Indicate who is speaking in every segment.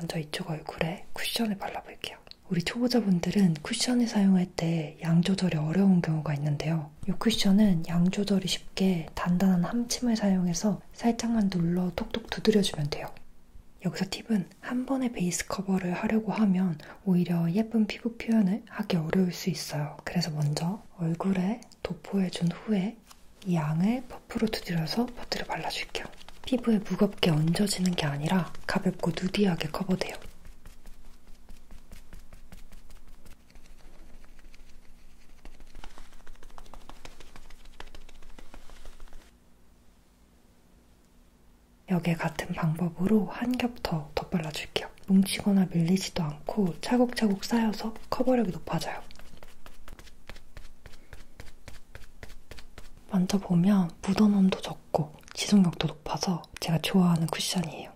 Speaker 1: 먼저 이쪽 얼굴에 쿠션을 발라볼게요. 우리 초보자분들은 쿠션을 사용할 때 양 조절이 어려운 경우가 있는데요. 이 쿠션은 양 조절이 쉽게 단단한 함침을 사용해서 살짝만 눌러 톡톡 두드려주면 돼요. 여기서 팁은 한 번에 베이스 커버를 하려고 하면 오히려 예쁜 피부 표현을 하기 어려울 수 있어요. 그래서 먼저 얼굴에 도포해준 후에 이 양을 퍼프로 두드려서 퍼트를 발라줄게요. 피부에 무겁게 얹어지는 게 아니라 가볍고 누디하게 커버돼요. 여기에 같은 방법으로 한 겹 더 덧발라줄게요. 뭉치거나 밀리지도 않고 차곡차곡 쌓여서 커버력이 높아져요. 만져보면 묻어남도 적고 지속력도 높아서 제가 좋아하는 쿠션이에요.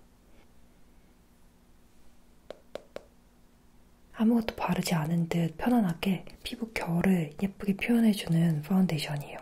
Speaker 1: 아무것도 바르지 않은 듯 편안하게 피부 결을 예쁘게 표현해주는 파운데이션이에요.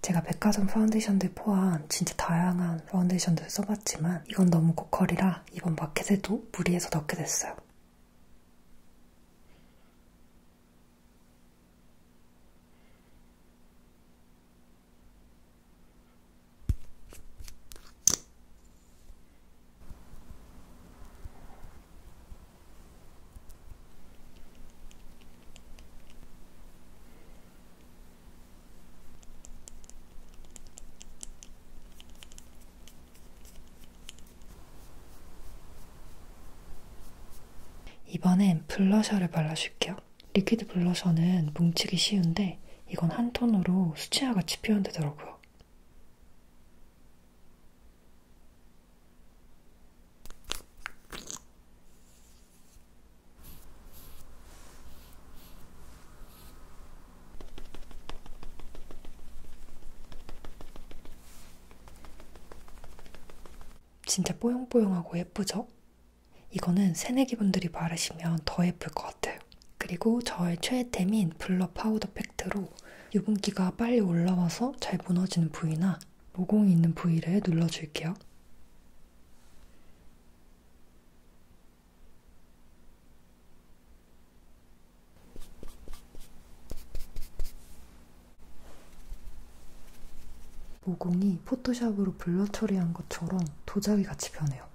Speaker 1: 제가 백화점 파운데이션들 포함 진짜 다양한 파운데이션들을 써봤지만 이건 너무 고퀄이라 이번 마켓에도 무리해서 넣게 됐어요. 이번엔 블러셔를 발라줄게요. 리퀴드 블러셔는 뭉치기 쉬운데 이건 한 톤으로 수채화 같이 표현되더라고요. 진짜 뽀용뽀용하고 예쁘죠? 이거는 새내기분들이 바르시면 더 예쁠 것 같아요. 그리고 저의 최애템인 블러 파우더 팩트로 유분기가 빨리 올라와서 잘 무너지는 부위나 모공이 있는 부위를 눌러줄게요. 모공이 포토샵으로 블러 처리한 것처럼 도자기 같이 변해요.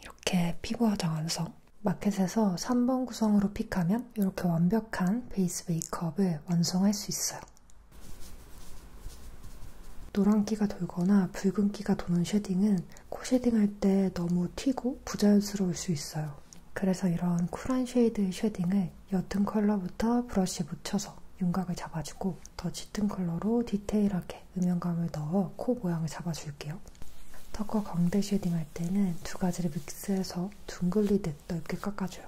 Speaker 1: 이렇게 피부 화장 완성! 마켓에서 3번 구성으로 픽하면 이렇게 완벽한 베이스 메이크업을 완성할 수 있어요. 노란기가 돌거나 붉은기가 도는 쉐딩은 코 쉐딩할 때 너무 튀고 부자연스러울 수 있어요. 그래서 이런 쿨한 쉐이드의 쉐딩을 옅은 컬러부터 브러쉬에 묻혀서 윤곽을 잡아주고 더 짙은 컬러로 디테일하게 음영감을 넣어 코 모양을 잡아줄게요. 턱과 광대 쉐딩할 때는 두 가지를 믹스해서 둥글리듯 넓게 깎아줘요.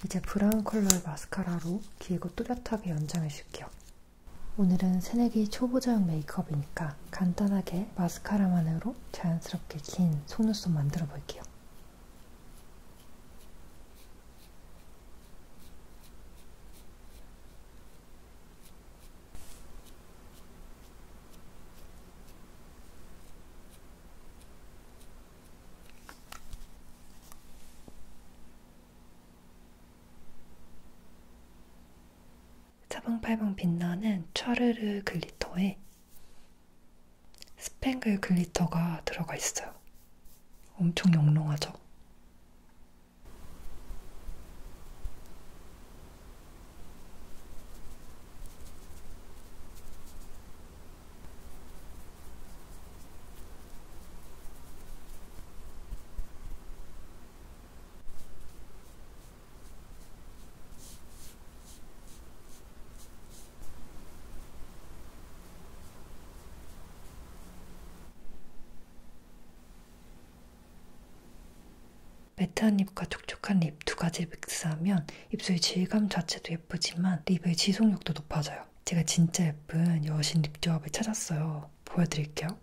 Speaker 1: 이제 브라운 컬러의 마스카라로 길고 또렷하게 연장해줄게요. 오늘은 새내기 초보자용 메이크업이니까 간단하게 마스카라만으로 자연스럽게 긴 속눈썹 만들어 볼게요. 사방팔방 빛나는 촤르르 글리터에 스팽글 글리터가 들어가 있어요. 엄청 영롱하죠? 매트한 립과 촉촉한 립 두 가지를 믹스하면 입술 질감 자체도 예쁘지만 립의 지속력도 높아져요. 제가 진짜 예쁜 여신 립 조합을 찾았어요. 보여드릴게요.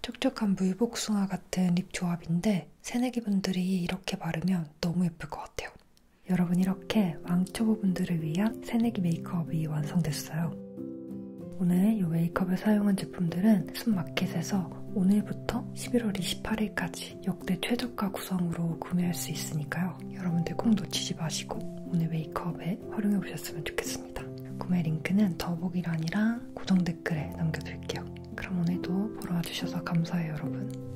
Speaker 1: 촉촉한 물복숭아 같은 립 조합인데 새내기분들이 이렇게 바르면 너무 예쁠 것 같아요. 여러분, 이렇게 왕초보분들을 위한 새내기 메이크업이 완성됐어요. 오늘 이 메이크업에 사용한 제품들은 숲마켓에서 오늘부터 11월 28일까지 역대 최저가 구성으로 구매할 수 있으니까요. 여러분들 꼭 놓치지 마시고 오늘 메이크업에 활용해보셨으면 좋겠습니다. 구매 링크는 더보기란이랑 고정 댓글에 남겨둘게요. 그럼 오늘도 보러 와주셔서 감사해요, 여러분.